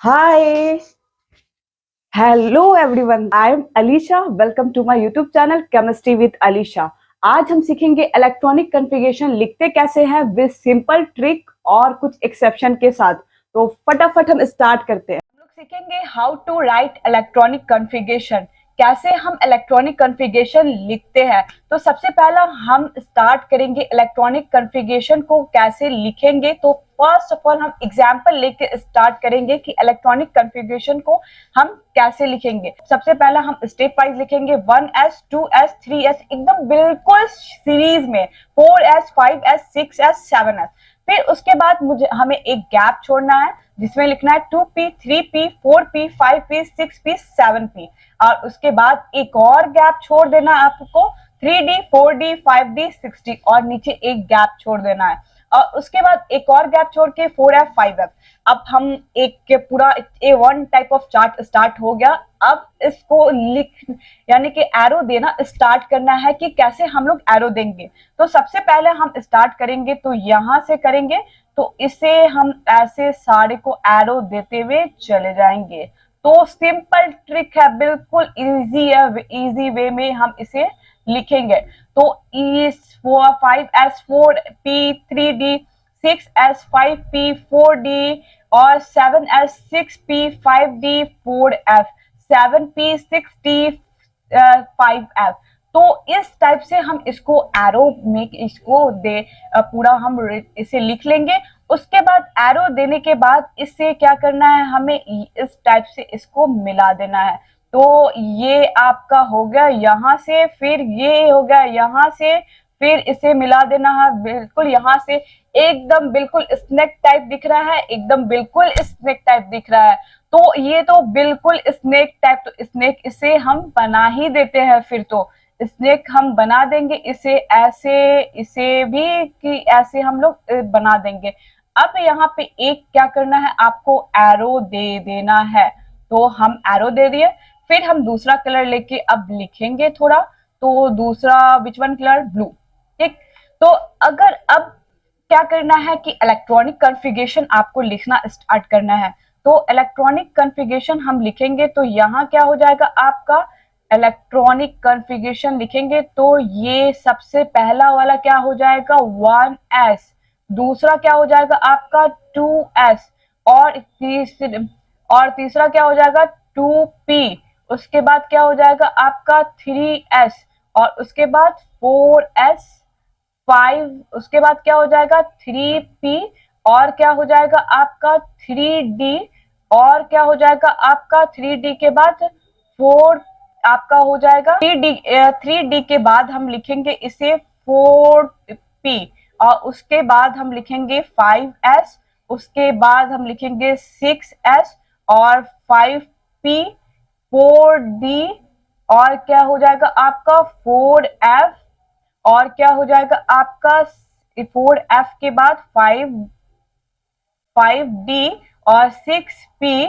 Hi, hello everyone, I am Alisha. Welcome to my YouTube channel chemistry with Alisha. आज हम सीखेंगे electronic configuration लिखते कैसे हैं विद सिंपल ट्रिक और कुछ एक्सेप्शन के साथ। तो फटाफट हम स्टार्ट करते हैं। हम लोग सीखेंगे how to write electronic configuration, कैसे हम इलेक्ट्रॉनिक कॉन्फ़िगरेशन लिखते हैं। तो सबसे पहला हम स्टार्ट करेंगे इलेक्ट्रॉनिक कॉन्फ़िगरेशन को कैसे लिखेंगे। तो फर्स्ट ऑफ ऑल हम एग्जांपल लेके स्टार्ट करेंगे कि इलेक्ट्रॉनिक कॉन्फ़िगरेशन को हम कैसे लिखेंगे। सबसे पहला हम स्टेप वाइज लिखेंगे 1s 2s 3s एकदम बिल्कुल सीरीज में 4s 5s 6s 7s। फिर उसके बाद मुझे हमें एक गैप छोड़ना है जिसमें लिखना है 2p 3p 4p 5p 6p 7p और उसके बाद एक और गैप छोड़ देना है आपको 3d 4d 5d 6d और नीचे एक गैप छोड़ देना है और उसके बाद एक और गैप छोड़ के 4f 5f। अब हम एक के पूरा A1 type of chart start हो गया। अब इसको लिख यानी कि एरो देना स्टार्ट करना है कि कैसे हम लोग एरो देंगे। तो सबसे पहले हम स्टार्ट करेंगे तो यहां से करेंगे, तो इसे हम ऐसे सारे को एरो देते हुए चले जाएंगे। तो सिंपल ट्रिक है, बिल्कुल इजी है, इजी वे में हम इसे लिखेंगे। तो इस 5s 4p 3d 6s 5p 4d और 7s 6p 5d 4f 7p 6d 5f। तो इस टाइप से हम इसको एरो में इसको दे पूरा हम इसे लिख लेंगे। उसके बाद एरो देने के बाद इससे क्या करना है, हमें इस टाइप से इसको मिला देना है। तो ये आपका हो गया यहाँ से, फिर ये हो गया यहाँ से, फिर इसे मिला देना है बिल्कुल यहाँ से। एकदम बिल्कुल स्नेक टाइप दिख रहा है, एकदम बिल्कुल स्नेक टाइप दिख रहा है। तो ये तो बिल्कुल स्नेक टाइप, तो स्नेक इसे हम बना ही देते हैं। फिर तो स्नेक हम बना देंगे इसे ऐसे, इसे भी कि ऐसे हम लोग बना देंगे। अब यहाँ पे एक क्या करना है, आपको एरो दे देना है। तो हम एरो दे दिए, फिर हम दूसरा कलर लेके अब लिखेंगे थोड़ा। तो दूसरा विच वन कलर, ब्लू। ठीक। तो अगर अब क्या करना है कि इलेक्ट्रॉनिक कॉन्फ़िगरेशन आपको लिखना स्टार्ट करना है। तो इलेक्ट्रॉनिक कॉन्फ़िगरेशन हम लिखेंगे तो यहाँ क्या हो जाएगा, आपका इलेक्ट्रॉनिक कॉन्फ़िगरेशन लिखेंगे तो ये सबसे पहला वाला क्या हो जाएगा 1s, दूसरा क्या हो जाएगा आपका 2s और तीसरा क्या हो जाएगा 2p। उसके बाद क्या हो जाएगा आपका 3s और उसके बाद 4s 5। उसके बाद क्या हो जाएगा 3p और क्या हो जाएगा आपका 3d और क्या हो जाएगा आपका 3d के बाद 4 आपका हो जाएगा 3d के बाद हम लिखेंगे इसे 4p और उसके बाद हम लिखेंगे 5s। उसके बाद हम लिखेंगे 6s और 5p 4d और क्या हो जाएगा आपका 4f और क्या हो जाएगा आपका 4f के बाद 5d और 6p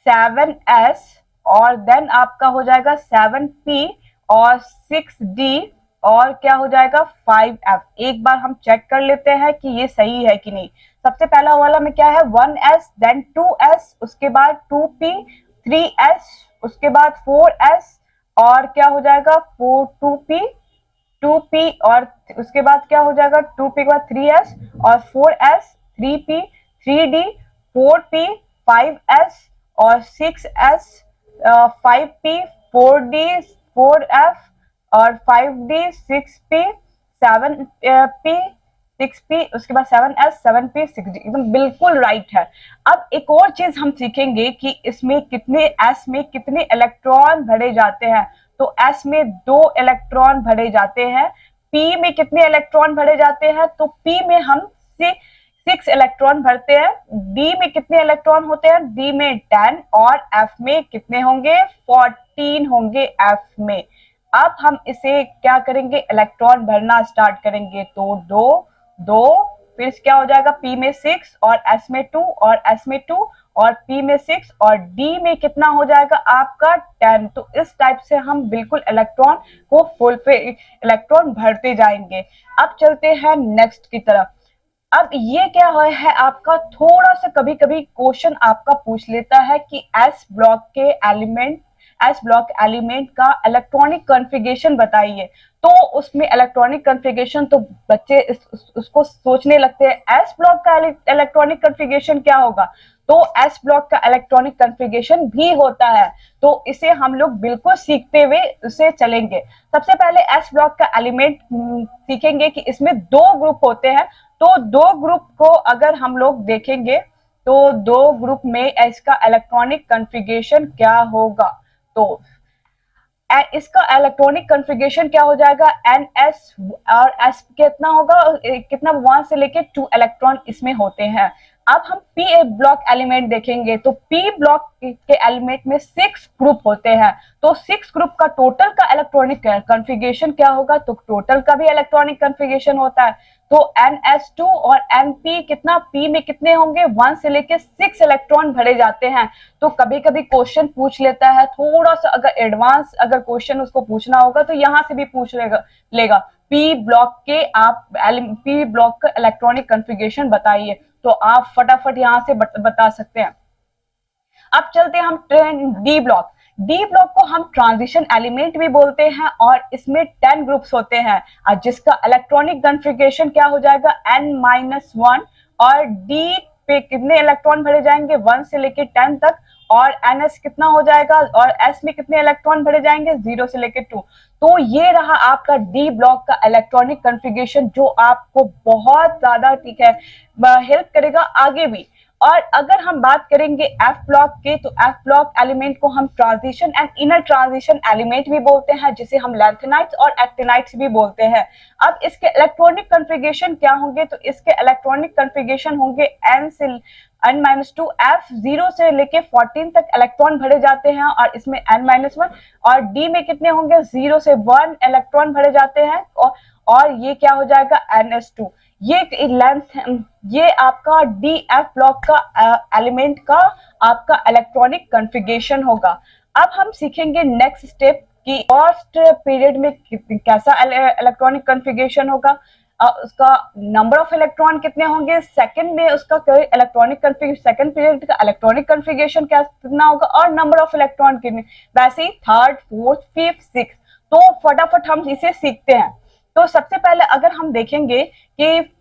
7s और देन आपका हो जाएगा 7p और 6d और क्या हो जाएगा 5f। एक बार हम चेक कर लेते हैं कि ये सही है कि नहीं। सबसे पहला वाला में क्या है 1s देन 2s उसके बाद 2p 3s उसके बाद 4s और क्या हो जाएगा 2p 2p और उसके बाद क्या हो जाएगा 2p के बाद 3s और 4s 3p 3d 4p 5s और 6s 5p 4d 4f और 5d 6p 7p 6p उसके बाद 7s 7p 6d। एकदम बिल्कुल राइट है। अब एक और चीज हम सीखेंगे कि इसमें कितने s में कितने इलेक्ट्रॉन भरे जाते हैं। तो s में 2 इलेक्ट्रॉन भरे जाते हैं। p में कितने इलेक्ट्रॉन भरे जाते हैं, तो p में हम 6 इलेक्ट्रॉन भरते हैं। d में कितने इलेक्ट्रॉन होते हैं, d में 10 और f में कितने होंगे 14 होंगे f में। अब हम इसे क्या करेंगे, इलेक्ट्रॉन भरना स्टार्ट करेंगे। तो 2 फिर क्या हो जाएगा p में 6 और s में 2 और s में 2 और p में 6 और d में कितना हो जाएगा आपका 10। तो इस टाइप से हम बिल्कुल इलेक्ट्रॉन को फुल पे इलेक्ट्रॉन भरते जाएंगे। अब चलते हैं नेक्स्ट की तरफ। अब ये क्या है आपका, थोड़ा सा कभी कभी क्वेश्चन आपका पूछ लेता है कि एस ब्लॉक एलिमेंट का इलेक्ट्रॉनिक कॉन्फ़िगरेशन बताइए। तो उसमें इलेक्ट्रॉनिक कॉन्फ़िगरेशन तो बच्चे उसको सोचने लगते हैं एस ब्लॉक का इलेक्ट्रॉनिक कॉन्फ़िगरेशन क्या होगा। तो एस ब्लॉक का इलेक्ट्रॉनिक कॉन्फ़िगरेशन भी होता है, तो इसे हम लोग बिल्कुल सीखते हुए उसे चलेंगे। सबसे पहले एस ब्लॉक का एलिमेंट सीखेंगे कि इसमें दो ग्रुप होते हैं। तो दो ग्रुप को अगर हम लोग देखेंगे तो दो ग्रुप में इसका इलेक्ट्रॉनिक कॉन्फ़िगरेशन क्या होगा। तो इसका इलेक्ट्रॉनिक कॉन्फ़िगरेशन क्या हो जाएगा, एन एस, और एस कितना होगा, कितना 1 से लेके 2 इलेक्ट्रॉन इसमें होते हैं। अब हम पी ब्लॉक एलिमेंट देखेंगे तो पी ब्लॉक के एलिमेंट में 6 ग्रुप होते हैं। तो 6 ग्रुप का टोटल का इलेक्ट्रॉनिक कॉन्फ़िगरेशन क्या होगा, तो टोटल का भी इलेक्ट्रॉनिक कॉन्फ़िगरेशन होता है। तो NS2 और NP कितना, P में कितने होंगे, 1 से लेके 6 इलेक्ट्रॉन भरे जाते हैं। तो कभी कभी क्वेश्चन पूछ लेता है, थोड़ा सा अगर एडवांस अगर क्वेश्चन उसको पूछना होगा तो यहाँ से भी पूछ लेगा पी ब्लॉक के आप पी ब्लॉक का इलेक्ट्रॉनिक कॉन्फ़िगरेशन बताइए। तो आप फटाफट यहाँ से बता सकते हैं। अब चलते हैं हम डी ब्लॉक। डी ब्लॉक को हम ट्रांजिशन एलिमेंट भी बोलते हैं और इसमें 10 ग्रुप्स होते हैं, जिसका इलेक्ट्रॉनिक कॉन्फ़िगरेशन क्या हो जाएगा, n-1। और डी पे कितने इलेक्ट्रॉन भरे जाएंगे, 1 से लेके 10 तक। और ns कितना हो जाएगा, और s में कितने इलेक्ट्रॉन भरे जाएंगे, 0 से लेके 2। तो ये रहा आपका डी ब्लॉक का इलेक्ट्रॉनिक कॉन्फ़िगरेशन, जो आपको बहुत ज्यादा ठीक है हेल्प करेगा आगे भी। और अगर हम बात करेंगे एफ ब्लॉक के, तो एफ ब्लॉक एलिमेंट को हम transition and inner transition element भी बोलते हैं, जिसे हम लैंथेनाइट्स और एक्टिनाइट्स भी बोलते हैं। अब इसके इलेक्ट्रॉनिक कॉन्फ़िगरेशन क्या होंगे, तो इसके इलेक्ट्रॉनिक कॉन्फ़िगरेशन होंगे n-2 f 0 से लेके 14 तक इलेक्ट्रॉन भरे जाते हैं, और इसमें n-1। और डी में कितने होंगे, 0 से 1 इलेक्ट्रॉन भरे जाते हैं, और ये क्या हो जाएगा, ns2। ये लेंथ, ये आपका डी एफ ब्लॉक का एलिमेंट का आपका इलेक्ट्रॉनिक कॉन्फ़िगरेशन होगा। अब हम सीखेंगे नेक्स्ट स्टेप कि फर्स्ट पीरियड में कैसा इलेक्ट्रॉनिक कॉन्फ़िगरेशन होगा, उसका नंबर ऑफ इलेक्ट्रॉन कितने होंगे, सेकंड में उसका इलेक्ट्रॉनिक कॉन्फ़िगरेशन, सेकंड पीरियड का इलेक्ट्रॉनिक कॉन्फ़िगरेशन कितना होगा, और नंबर ऑफ इलेक्ट्रॉन कितने। वैसे ही थर्ड, फोर्थ, फिफ्थ, सिक्स। तो फटाफट हम इसे सीखते हैं। तो सबसे पहले अगर हम देखेंगे कि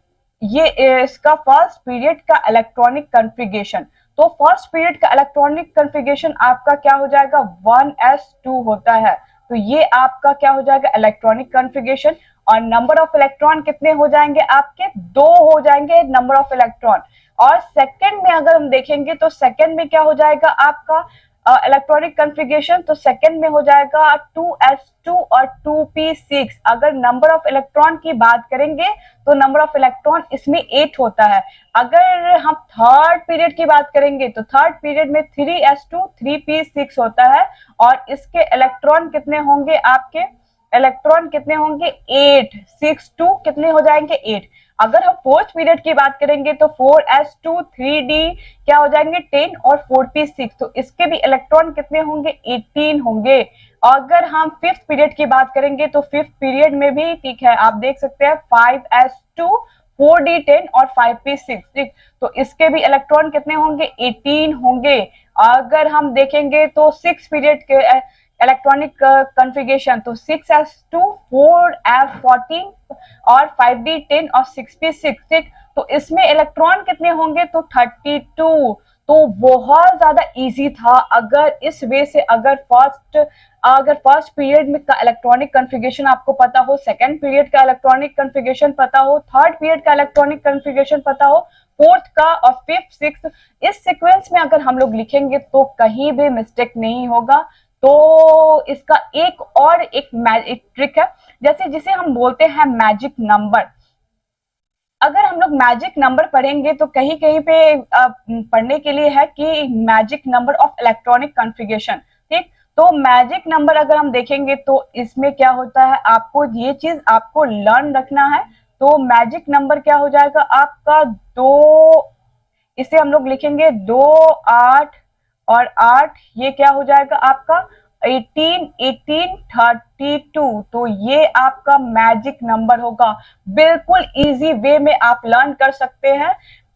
ये इसका फर्स्ट पीरियड का इलेक्ट्रॉनिक कॉन्फ़िगरेशन, तो फर्स्ट पीरियड का इलेक्ट्रॉनिक कॉन्फ़िगरेशन आपका क्या हो जाएगा, 1s2 होता है। तो ये आपका क्या हो जाएगा, इलेक्ट्रॉनिक कॉन्फ़िगरेशन। और नंबर ऑफ इलेक्ट्रॉन कितने हो जाएंगे आपके, 2 हो जाएंगे नंबर ऑफ इलेक्ट्रॉन। और सेकंड में अगर हम देखेंगे तो सेकंड में क्या हो जाएगा आपका इलेक्ट्रॉनिक कॉन्फ़िगरेशन, तो सेकंड में हो जाएगा 2s2 और 2p6। अगर नंबर ऑफ इलेक्ट्रॉन की बात करेंगे तो नंबर ऑफ इलेक्ट्रॉन इसमें 8 होता है। अगर हम थर्ड पीरियड की बात करेंगे तो थर्ड पीरियड में 3s2 3p6 होता है, और इसके इलेक्ट्रॉन कितने होंगे आपके, इलेक्ट्रॉन कितने होंगे, 8, 6 2 कितने हो जाएंगे, 8। अगर हम फोर्थ पीरियड की बात करेंगे तो 4s2 3d क्या हो जाएंगे, 10 और 4p6। तो इसके भी इलेक्ट्रॉन कितने होंगे, 18 होंगे। अगर हम फिफ्थ पीरियड की बात करेंगे तो फिफ्थ पीरियड में भी ठीक है, आप देख सकते हैं 5s2 4d10 और 5p6, ठीक। तो इसके भी इलेक्ट्रॉन कितने होंगे, 18 होंगे। अगर हम देखेंगे तो सिक्स पीरियड के इलेक्ट्रॉनिक कॉन्फ़िगरेशन, तो 6s2 4f14 और 5d10 और 6p6, ठीक। तो इसमें इलेक्ट्रॉन कितने होंगे, तो 32। तो बहुत ज्यादा इजी था। अगर इस वे से अगर फर्स्ट पीरियड में का इलेक्ट्रॉनिक कॉन्फ़िगरेशन आपको पता हो, सेकंड पीरियड का इलेक्ट्रॉनिक कॉन्फ़िगरेशन पता हो, थर्ड पीरियड का इलेक्ट्रॉनिक कॉन्फ़िगरेशन पता हो, फोर्थ का और फिफ्थ सिक्स, इस सीक्वेंस में अगर हम लोग लिखेंगे तो कहीं भी मिस्टेक नहीं होगा। तो इसका एक मैजिक ट्रिक है, जैसे जिसे हम बोलते हैं मैजिक नंबर। अगर हम लोग मैजिक नंबर पढ़ेंगे तो कहीं कहीं पे पढ़ने के लिए है कि magic number of electronic configuration, ठीक। तो मैजिक नंबर अगर हम देखेंगे तो इसमें क्या होता है, आपको ये चीज आपको लर्न रखना है। तो मैजिक नंबर क्या हो जाएगा आपका, 2, इसे हम लोग लिखेंगे 2 8 और 8, ये क्या हो जाएगा आपका 18, 18, 32, तो ये आपका मैजिक नंबर होगा। बिल्कुल इजी वे में आप लर्न कर सकते हैं।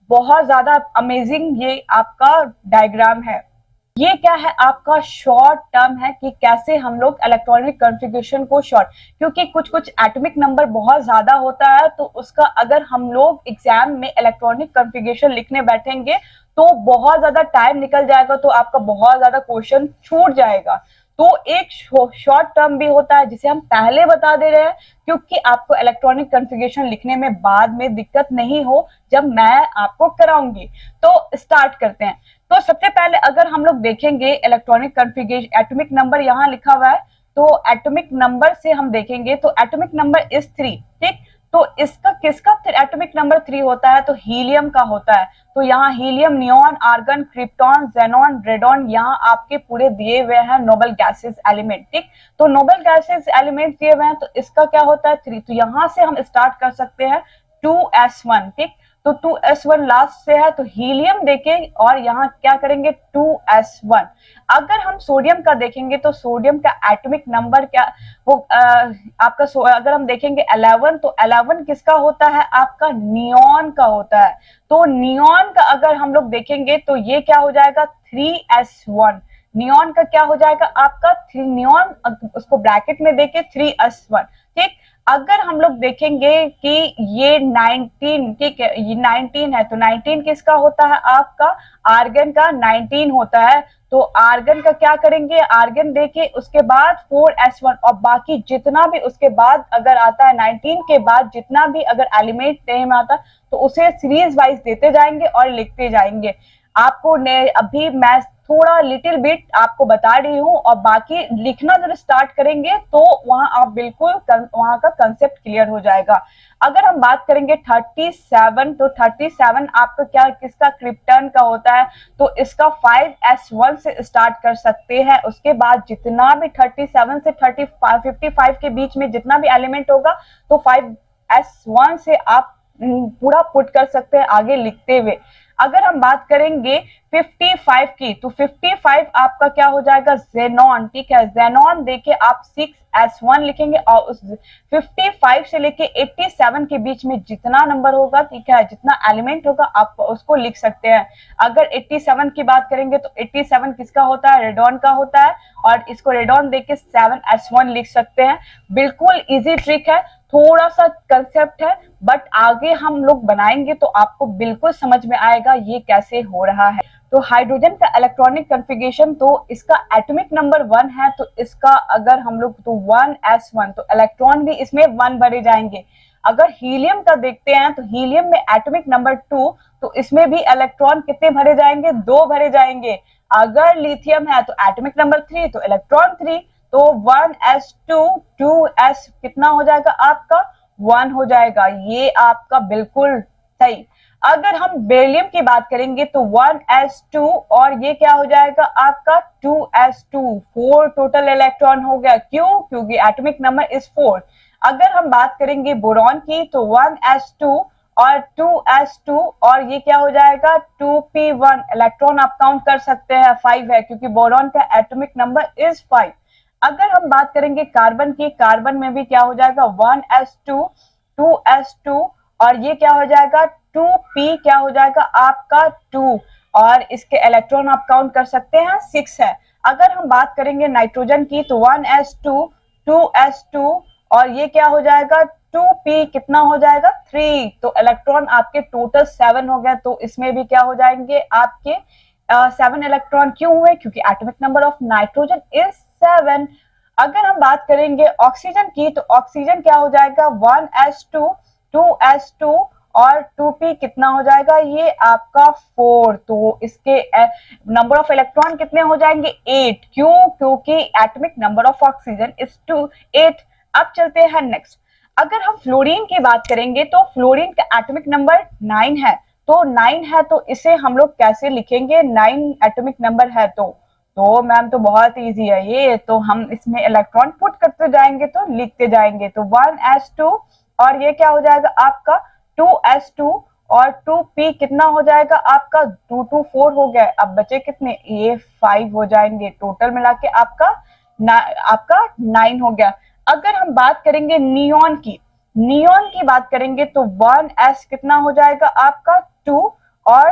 बहुत ज्यादा अमेजिंग ये आपका डायग्राम है। ये क्या है, आपका शॉर्ट टर्म है कि कैसे हम लोग इलेक्ट्रॉनिक कॉन्फ़िगरेशन को शॉर्ट, क्योंकि कुछ कुछ एटॉमिक नंबर बहुत ज्यादा होता है, तो उसका अगर हम लोग एग्जाम में इलेक्ट्रॉनिक कॉन्फ़िगरेशन लिखने बैठेंगे तो बहुत ज्यादा टाइम निकल जाएगा, तो आपका बहुत ज्यादा क्वेश्चन छूट जाएगा। तो एक शॉर्ट टर्म भी होता है जिसे हम पहले बता दे रहे हैं, क्योंकि आपको इलेक्ट्रॉनिक कॉन्फ़िगरेशन लिखने में बाद में दिक्कत नहीं हो जब मैं आपको कराऊंगी। तो स्टार्ट करते हैं। तो सबसे पहले अगर हम लोग देखेंगे इलेक्ट्रॉनिक कॉन्फ़िगरेशन, एटॉमिक नंबर यहाँ लिखा हुआ है, तो एटॉमिक नंबर से हम देखेंगे तो एटॉमिक नंबर इज 3, ठीक। तो इसका किसका एटॉमिक नंबर 3 होता है, तो हीलियम का होता है। तो यहाँ helium, neon, argon, krypton, xenon, radon, यहाँ आपके पूरे दिए हुए हैं नोबल गैसेस एलिमेंट, ठीक। तो नोबल गैसेस एलिमेंट दिए हुए हैं, तो इसका क्या होता है 3। तो यहाँ से हम स्टार्ट कर सकते हैं 2s1, ठीक। तो 2s1 लास्ट से है, तो हीलियम देके और यहाँ क्या करेंगे 2s1। अगर हम सोडियम का देखेंगे तो सोडियम का एटॉमिक नंबर क्या वो आपका अगर हम देखेंगे 11, तो 11 किसका होता है, आपका नियॉन का होता है। तो नियॉन का अगर हम लोग देखेंगे तो ये क्या हो जाएगा 3s1। नियॉन का क्या हो जाएगा आपका 3, नियॉन उसको ब्रैकेट में देके 3s1, ठीक। अगर हम लोग देखेंगे कि ये 19, ठीक है, ये 19 है, तो 19 किसका होता है, आपका आर्गन का 19 होता है। तो आर्गन का क्या करेंगे, आर्गन देके उसके बाद 4s1, और बाकी जितना भी उसके बाद अगर आता है 19 के बाद जितना भी अगर एलिमेंट नेम आता तो उसे सीरीज वाइज देते जाएंगे और लिखते जाएंगे। आपको अभी मैं थोड़ा लिटिल बिट आपको बता रही हूँ, और बाकी लिखना जब स्टार्ट करेंगे तो वहां आप बिल्कुल वहां का कंसेप्ट क्लियर हो जाएगा। अगर हम बात करेंगे 37, तो 37 आपका क्या किसका क्रिप्टन का होता है, तो इसका 5s1 से स्टार्ट कर सकते हैं। उसके बाद जितना भी 37 से 55 के बीच में जितना भी एलिमेंट होगा तो 5s1 से आप पूरा पुट कर सकते हैं आगे लिखते हुए। अगर हम बात करेंगे 55 की, तो 55 आपका क्या हो जाएगा जेनॉन, ठीक है। जेनॉन देके आप 6s1 लिखेंगे, और उस 55 से लेके 87 के बीच में जितना नंबर होगा, ठीक है, जितना एलिमेंट होगा आप उसको लिख सकते हैं। अगर 87 की बात करेंगे तो 87 किसका होता है, रेडॉन का होता है, और इसको रेडॉन देके 7s1 लिख सकते हैं। बिल्कुल इजी ट्रिक है, थोड़ा सा कंसेप्ट है, बट आगे हम लोग बनाएंगे तो आपको बिल्कुल समझ में आएगा ये कैसे हो रहा है। तो हाइड्रोजन का इलेक्ट्रॉनिक कॉन्फ़िगरेशन, तो इसका एटॉमिक नंबर 1 है, तो इसका अगर हम लोग तो 1s1, तो इलेक्ट्रॉन भी इसमें 1 भरे जाएंगे। अगर हीलियम का देखते हैं तो हीलियम में एटॉमिक नंबर 2, तो इसमें भी इलेक्ट्रॉन कितने भरे जाएंगे, 2 भरे जाएंगे। अगर लिथियम है तो एटॉमिक नंबर 3, तो इलेक्ट्रॉन 3, तो 1s2, 2s कितना हो जाएगा आपका 1 हो जाएगा। ये आपका बिल्कुल सही। अगर हम बेरिलियम की बात करेंगे तो 1s2, और ये क्या हो जाएगा आपका 2s2, 4 टोटल इलेक्ट्रॉन हो गया। क्यों, क्योंकि एटॉमिक नंबर इज 4। अगर हम बात करेंगे बोरॉन की तो 1s2 और 2s2, और ये क्या हो जाएगा 2p1, इलेक्ट्रॉन आप काउंट कर सकते हैं 5 है, क्योंकि बोरॉन का एटॉमिक नंबर इज 5। अगर हम बात करेंगे कार्बन की, कार्बन में भी क्या हो जाएगा 1s2, 2s2, और ये क्या हो जाएगा 2p, क्या हो जाएगा आपका 2, और इसके इलेक्ट्रॉन आप काउंट कर सकते हैं 6 है। अगर हम बात करेंगे नाइट्रोजन की तो 1s2, 2s2, और ये क्या हो जाएगा 2p, कितना हो जाएगा 3, तो इलेक्ट्रॉन आपके टोटल 7 हो गया। तो इसमें भी क्या हो जाएंगे आपके 7 इलेक्ट्रॉन। क्यों हुए, क्योंकि atomic number of nitrogen is 7। अगर हम बात करेंगे ऑक्सीजन की तो ऑक्सीजन क्या हो जाएगा 1s2, 2s2, और 2p कितना हो जाएगा ये आपका 4। तो इसके नंबर ऑफ इलेक्ट्रॉन कितने हो जाएंगे 8। क्यों, क्योंकि atomic number of oxygen is 8। अब चलते हैं नेक्स्ट। अगर हम फ्लोरीन की बात करेंगे तो फ्लोरीन का एटॉमिक नंबर 9 है। तो 9 है, तो इसे हम लोग कैसे लिखेंगे, 9 एटॉमिक नंबर है तो मैम तो बहुत इजी है ये, तो हम इसमें इलेक्ट्रॉन पुट करते जाएंगे तो लिखते जाएंगे। तो 1s2, और ये क्या हो जाएगा आपका 2s2, और 2p कितना हो जाएगा आपका 2 2 4 हो गया। अब बचे कितने, ये 5 हो जाएंगे। टोटल मिला के आपका आपका 9 हो गया। अगर हम बात करेंगे नियॉन की बात करेंगे तो 1s कितना हो जाएगा आपका 2 और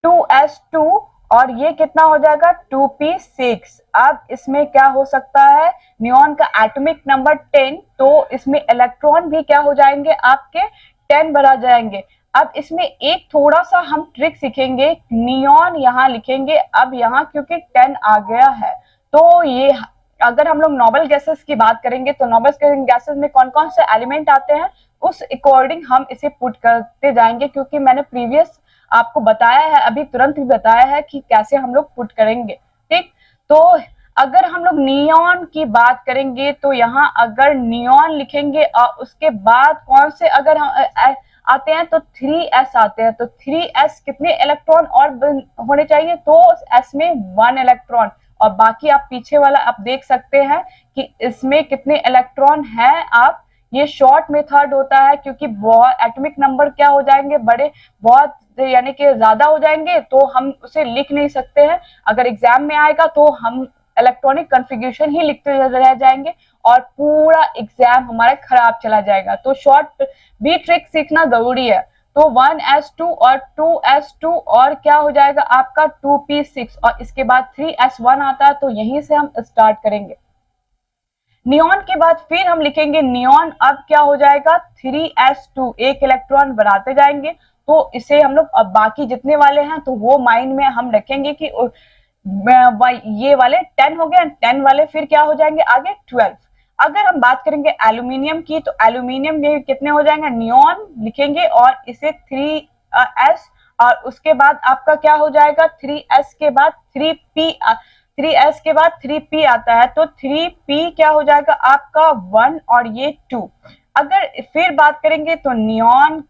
2s2 और ये कितना हो जाएगा 2p6। अब इसमें क्या हो सकता है, नियॉन का एटॉमिक नंबर 10, तो इसमें इलेक्ट्रॉन भी क्या हो जाएंगे आपके 10 बढ़ा जाएंगे। अब इसमें एक थोड़ा सा हम ट्रिक सीखेंगे, नियॉन यहाँ लिखेंगे, अब यहाँ क्योंकि 10 आ गया है तो ये, अगर हम लोग नोबल गैसेस की बात करेंगे तो नोबल गैसेस में कौन कौन से एलिमेंट आते हैं उस अकॉर्डिंग हम इसे पुट करते जाएंगे, क्योंकि मैंने प्रीवियस आपको बताया है, अभी तुरंत ही बताया है कि कैसे हम लोग पुट करेंगे। ठीक, तो अगर हम लोग नियॉन की बात करेंगे तो यहाँ अगर नियॉन लिखेंगे और उसके बाद कौन से अगर हम आते हैं तो 3s आते हैं, तो 3s कितने इलेक्ट्रॉन और होने चाहिए, तो s में 1 इलेक्ट्रॉन, और बाकी आप पीछे वाला आप देख सकते हैं कि इसमें कितने इलेक्ट्रॉन हैं। आप ये शॉर्ट मेथड होता है, क्योंकि बहुत एटॉमिक नंबर क्या हो जाएंगे बड़े, बहुत यानी कि ज्यादा हो जाएंगे तो हम उसे लिख नहीं सकते हैं। अगर एग्जाम में आएगा तो हम इलेक्ट्रॉनिक कॉन्फ़िगरेशन ही लिखते रह जाएंगे और पूरा एग्जाम हमारा खराब चला जाएगा। तो शॉर्ट भी ट्रिक सीखना जरूरी है। तो 1s2 और 2s2 और क्या हो जाएगा आपका 2p6 और इसके बाद 3s1 आता है, तो यहीं से हम स्टार्ट करेंगे। नियॉन के बाद फिर हम लिखेंगे नियॉन, अब क्या हो जाएगा 3s2, एक इलेक्ट्रॉन बढ़ाते जाएंगे, तो इसे हम लोग अब बाकी जितने वाले हैं तो वो माइंड में हम रखेंगे कि ये वाले 10 हो गए, 10 वाले फिर क्या हो जाएंगे आगे 12। अगर हम बात करेंगे एल्यूमिनियम की तो एल्यूमिनियम में कितने हो जाएंगे, नियॉन लिखेंगे और इसे 3s और उसके बाद आपका क्या हो जाएगा 3s के बाद 3p, 3s के बाद 3p आता है, तो 3p क्या हो जाएगा आपका 1 और ये 2। अगर फिर बात करेंगे तो नियॉन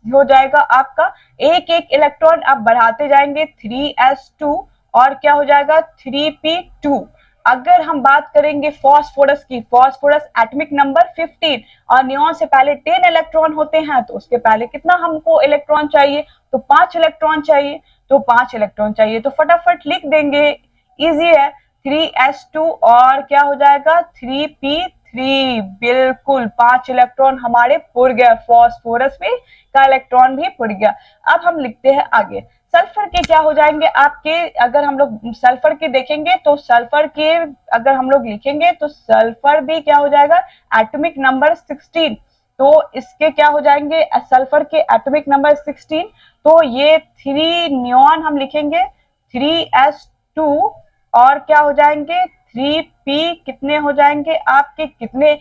हो जाएगा आपका एक एक इलेक्ट्रॉन आप बढ़ाते जाएंगे 3s2 और क्या हो जाएगा 3p2। अगर हम बात करेंगे फास्फोरस की, फास्फोरस एटॉमिक नंबर 15 और नियॉन से पहले 10 इलेक्ट्रॉन होते हैं, तो उसके पहले कितना हमको इलेक्ट्रॉन चाहिए, तो 5 इलेक्ट्रॉन चाहिए, तो 5 इलेक्ट्रॉन चाहिए, तो फटाफट लिख देंगे, इजी है 3s2 और क्या हो जाएगा 3p3। बिल्कुल 5 इलेक्ट्रॉन हमारे पुर गया, फास्फोरस में का इलेक्ट्रॉन भी पुर गया। अब हम लिखते हैं आगे सल्फर के क्या हो जाएंगे आपके, अगर हम लोग सल्फर के देखेंगे तो सल्फर के अगर हम लोग लिखेंगे तो सल्फर भी क्या हो जाएगा एटॉमिक नंबर 16, तो इसके क्या हो जाएंगे सल्फर के एटॉमिक नंबर 16, तो ये 3 नियॉन हम लिखेंगे 3s2 और क्या हो जाएंगे 3p, कितने हो जाएंगे आपके, कितने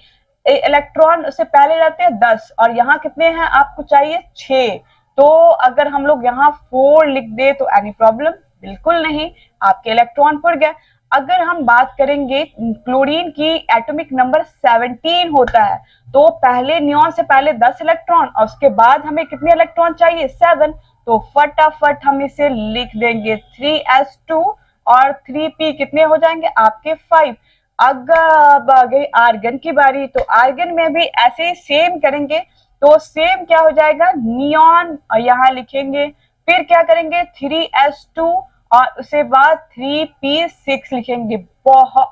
इलेक्ट्रॉन उससे पहले रहते हैं 10 और यहाँ कितने हैं आपको चाहिए 6, तो अगर हम लोग यहाँ 4 लिख दे तो एनी प्रॉब्लम बिल्कुल नहीं, आपके इलेक्ट्रॉन पुर गए। अगर हम बात करेंगे क्लोरीन की एटॉमिक नंबर 17 होता है, तो पहले नियॉन से पहले 10 इलेक्ट्रॉन और उसके बाद हमें कितने इलेक्ट्रॉन चाहिए 7, तो फटाफट हम इसे लिख देंगे 3s2 और 3p कितने हो जाएंगे आपके 5। अब आ गई आर्गन की बारी, तो आर्गन में भी ऐसे ही सेम करेंगे, तो सेम क्या हो जाएगा नियॉन यहाँ लिखेंगे, फिर क्या करेंगे 3s2 और उसके बाद 3p6 लिखेंगे। बहुत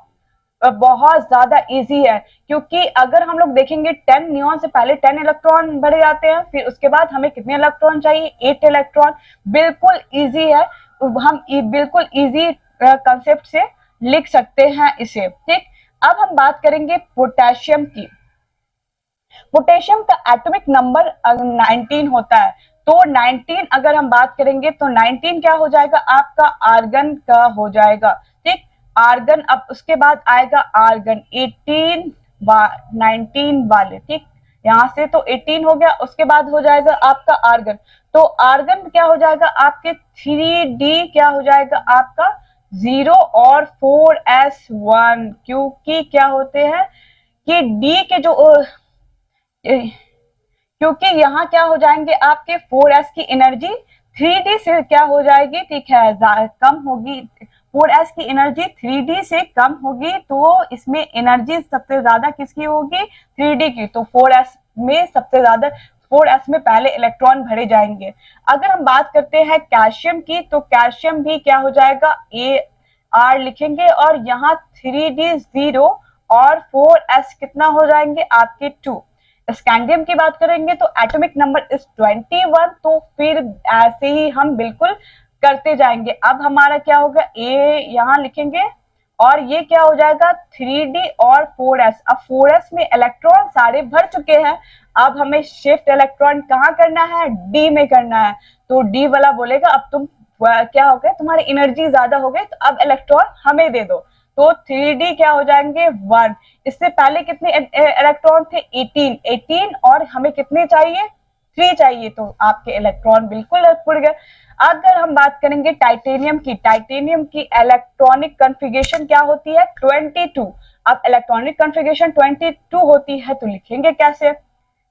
बहुत ज्यादा इजी है, क्योंकि अगर हम लोग देखेंगे 10 नियॉन से पहले 10 इलेक्ट्रॉन बढ़े जाते हैं, फिर उसके बाद हमें कितने इलेक्ट्रॉन चाहिए 8 इलेक्ट्रॉन। बिल्कुल इजी है, हम बिल्कुल इजी कंसेप्ट से लिख सकते हैं इसे। ठीक, अब हम बात करेंगे पोटेशियम की। पोटेशियम का एटॉमिक नंबर 19 होता है, तो 19 अगर हम बात करेंगे तो 19 क्या हो जाएगा आपका आर्गन का हो जाएगा। ठीक, आर्गन, अब उसके बाद आएगा आर्गन 18 19 वाले। ठीक, यहाँ से तो 18 हो गया, उसके बाद हो जाएगा आपका आर्गन, तो आर्गन क्या हो जाएगा आपके 3d क्या हो जाएगा आपका 0 और 4s1, क्योंकि क्या होते हैं कि डी के जो क्योंकि यहाँ क्या हो जाएंगे आपके 4s की एनर्जी 3d से क्या हो जाएगी, ठीक है कम होगी, 4s की एनर्जी 3d से कम होगी, तो इसमें एनर्जी सबसे ज्यादा किसकी होगी 3d की, तो 4s में सबसे ज्यादा 4s में पहले इलेक्ट्रॉन भरे जाएंगे। अगर हम बात करते हैं कैल्शियम की, तो कैल्शियम भी क्या हो जाएगा ए R लिखेंगे और यहाँ 3D 0 और 4s कितना हो जाएंगे आपके 2। स्कैंडियम की बात करेंगे तो एटॉमिक नंबर इज 21, तो फिर ऐसे ही हम बिल्कुल करते जाएंगे। अब हमारा क्या होगा, ए यहाँ लिखेंगे और ये क्या हो जाएगा 3D और 4s। अब 4s में इलेक्ट्रॉन सारे भर चुके हैं, अब हमें शिफ्ट इलेक्ट्रॉन कहाँ करना है, डी में करना है। तो डी वाला बोलेगा अब तुम क्या हो गया, तुम्हारी एनर्जी ज्यादा हो गई, तो अब इलेक्ट्रॉन हमें दे दो। तो 3D क्या हो जाएंगे 1। इससे पहले कितने इलेक्ट्रॉन थे 18 और हमें कितने चाहिए 3 चाहिए, तो आपके इलेक्ट्रॉन बिल्कुल उड़ गए। अगर हम बात करेंगे टाइटेनियम की इलेक्ट्रॉनिक कॉन्फ़िगरेशन क्या होती है 22। अब इलेक्ट्रॉनिक कॉन्फ़िगरेशन 22 होती है तो लिखेंगे कैसे,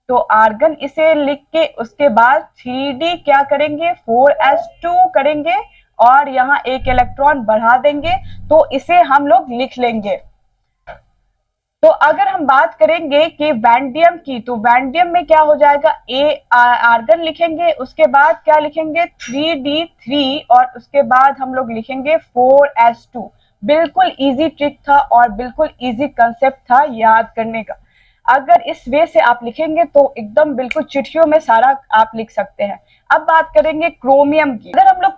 तो आर्गन इसे लिख के उसके बाद 3D क्या करेंगे 4s2 करेंगे और यहाँ एक इलेक्ट्रॉन बढ़ा देंगे, तो इसे हम लोग लिख लेंगे। तो अगर हम बात करेंगे कि वैंडियम की, तो वैंडियम में क्या हो जाएगा आर्गन लिखेंगे, उसके बाद क्या लिखेंगे 3d3 और उसके बाद हम लोग लिखेंगे 4s2। बिल्कुल इजी ट्रिक था और बिल्कुल इजी कंसेप्ट था याद करने का। अगर इस वे से आप लिखेंगे तो एकदम बिल्कुल चिट्ठियों में सारा आप लिख सकते हैं। अब बात करेंगे क्रोमियम की। अगर हम लोग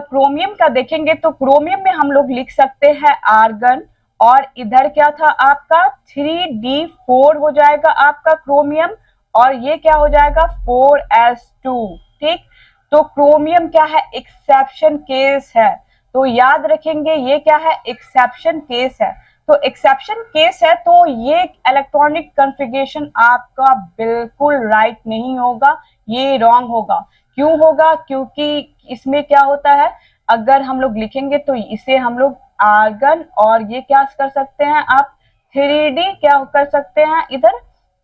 क्रोमियम का देखेंगे तो क्रोमियम में हम लोग लिख सकते हैं आर्गन और इधर क्या था आपका 3d4 हो जाएगा आपका क्रोमियम और ये क्या हो जाएगा 4s2। ठीक, तो क्रोमियम क्या है एक्सेप्शन केस है, तो याद रखेंगे ये क्या है एक्सेप्शन केस है। तो एक्सेप्शन केस है तो ये इलेक्ट्रॉनिक कॉन्फ़िगरेशन आपका बिल्कुल राइट नहीं होगा, ये रॉन्ग होगा। क्यों होगा, क्योंकि इसमें क्या होता है अगर हम लोग लिखेंगे तो इसे हम लोग आर्गन और ये क्या कर सकते हैं आप 3D क्या कर सकते हैं इधर,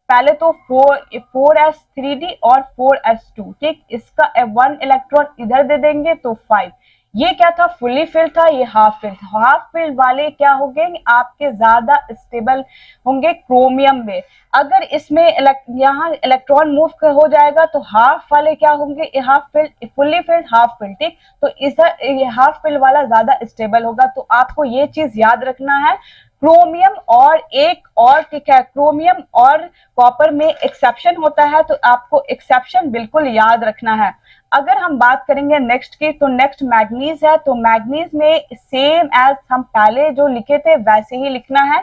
पहले तो 4s3D और 4s2। ठीक, इसका 1 इलेक्ट्रॉन इधर दे देंगे तो 5। ये क्या था फुली फिल था, ये हाफ फिल। हाफ फिल वाले क्या होंगे आपके ज्यादा स्टेबल होंगे क्रोमियम में। अगर इसमें यहाँ इलेक्ट्रॉन मूव हो जाएगा तो हाफ वाले क्या होंगे half fill fully filled half fill. ठीक, तो इधर हाफ फिल वाला ज्यादा स्टेबल होगा, तो आपको ये चीज याद रखना है। क्रोमियम और एक और ठीक है, क्रोमियम और कॉपर में एक्सेप्शन होता है, तो आपको एक्सेप्शन बिल्कुल याद रखना है। अगर हम बात करेंगे नेक्स्ट की, तो नेक्स्ट मैग्नीज है। तो मैग्नीज में सेम एज हम पहले जो लिखे थे वैसे ही लिखना है।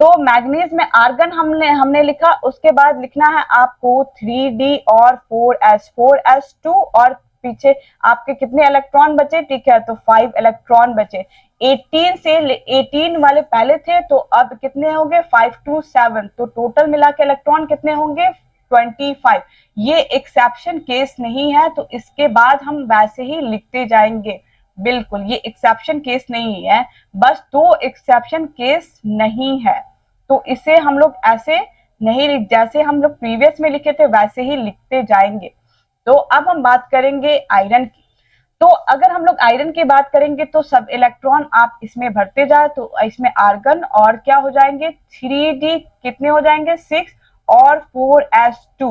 तो मैग्नीज में आर्गन हमने लिखा, उसके बाद लिखना है आपको 3D और 4s2 और पीछे आपके कितने इलेक्ट्रॉन बचे, ठीक है, तो 5 इलेक्ट्रॉन बचे। 18 से 18 वाले पहले थे, तो अब कितने होंगे 5 to 7, तो टोटल मिला के इलेक्ट्रॉन कितने होंगे 25। ये एक्सेप्शन केस नहीं है, तो इसके बाद हम वैसे ही लिखते जाएंगे। बिल्कुल ये एक्सेप्शन केस नहीं है, बस दो एक्सेप्शन केस नहीं है, तो इसे हम लोग ऐसे नहीं लिख, जैसे हम लोग प्रीवियस में लिखे थे वैसे ही लिखते जाएंगे। तो अब हम बात करेंगे आयरन की। तो अगर हम लोग आयरन की बात करेंगे तो सब इलेक्ट्रॉन आप इसमें भरते जाए, तो इसमें आर्गन और क्या हो जाएंगे 3D कितने हो जाएंगे 6 और 4s2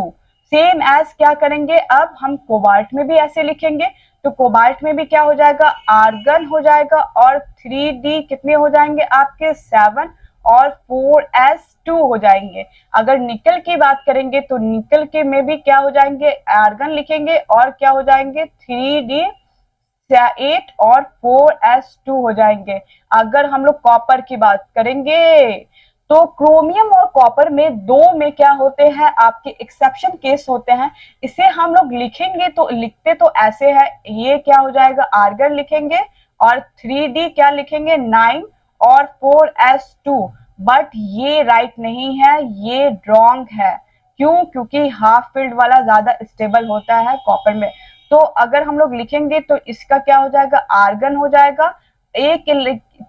सेम एज क्या करेंगे, अब हम कोबाल्ट में भी ऐसे लिखेंगे, तो कोबाल्ट में भी क्या हो जाएगा आर्गन हो जाएगा और 3D कितने हो जाएंगे आपके 7 और 4s2 हो जाएंगे। अगर निकल की बात करेंगे तो निकल के में भी क्या हो जाएंगे आर्गन लिखेंगे और क्या हो जाएंगे 3D 8 और 4s2 हो जाएंगे। अगर हम लोग कॉपर की बात करेंगे तो क्रोमियम और कॉपर में दो में क्या होते हैं आपके एक्सेप्शन केस होते हैं, इसे हम लोग लिखेंगे तो लिखते तो ऐसे है, ये क्या हो जाएगा आर्गन लिखेंगे और 3D क्या लिखेंगे 9 और 4s2, बट ये राइट नहीं है, ये रॉन्ग है। क्यों, क्योंकि हाफ फील्ड वाला ज्यादा स्टेबल होता है कॉपर में। तो अगर हम लोग लिखेंगे तो इसका क्या हो जाएगा आर्गन हो जाएगा एक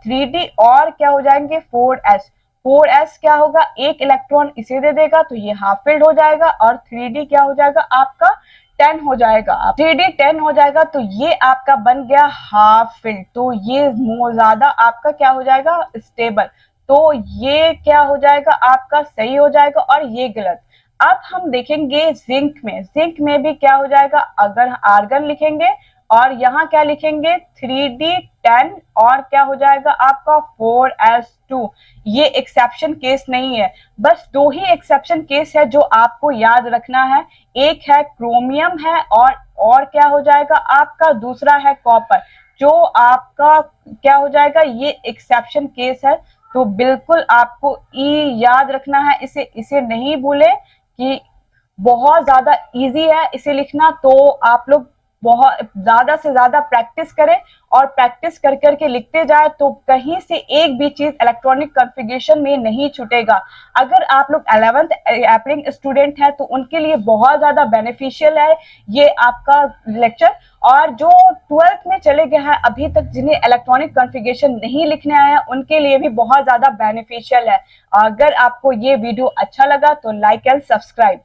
3D और क्या हो जाएंगे 4s क्या होगा एक इलेक्ट्रॉन इसे दे देगा, तो ये हाफ फील्ड हो जाएगा और 3D क्या हो जाएगा आपका 10 हो जाएगा। 3D 10 हो जाएगा तो ये आपका बन गया हाफ फील्ड, तो ये ज्यादा आपका क्या हो जाएगा स्टेबल, तो ये क्या हो जाएगा आपका सही हो जाएगा और ये गलत। अब हम देखेंगे जिंक में भी क्या हो जाएगा, अगर आर्गन लिखेंगे और यहाँ क्या लिखेंगे 3D10 और क्या हो जाएगा आपका 4s2। ये एक्सेप्शन केस नहीं है, बस दो ही एक्सेप्शन केस है जो आपको याद रखना है। एक है क्रोमियम है और क्या हो जाएगा आपका दूसरा है कॉपर। जो आपका क्या हो जाएगा ये एक्सेप्शन केस है, तो बिल्कुल आपको ई याद रखना है, इसे इसे नहीं भूले कि बहुत ज्यादा इजी है इसे लिखना। तो आप लोग बहुत ज्यादा से ज्यादा प्रैक्टिस करें और प्रैक्टिस कर करके लिखते जाए तो कहीं से एक भी चीज इलेक्ट्रॉनिक कॉन्फ़िगरेशन में नहीं छूटेगा। अगर आप लोग 11th एप्लिंग स्टूडेंट हैं तो उनके लिए बहुत ज्यादा बेनिफिशियल है ये आपका लेक्चर। और जो 12th में चले गए हैं अभी तक जिन्हें इलेक्ट्रॉनिक कॉन्फ़िगरेशन नहीं लिखने आया है उनके लिए भी बहुत ज्यादा बेनिफिशियल है। अगर आपको ये वीडियो अच्छा लगा तो लाइक एंड सब्सक्राइब।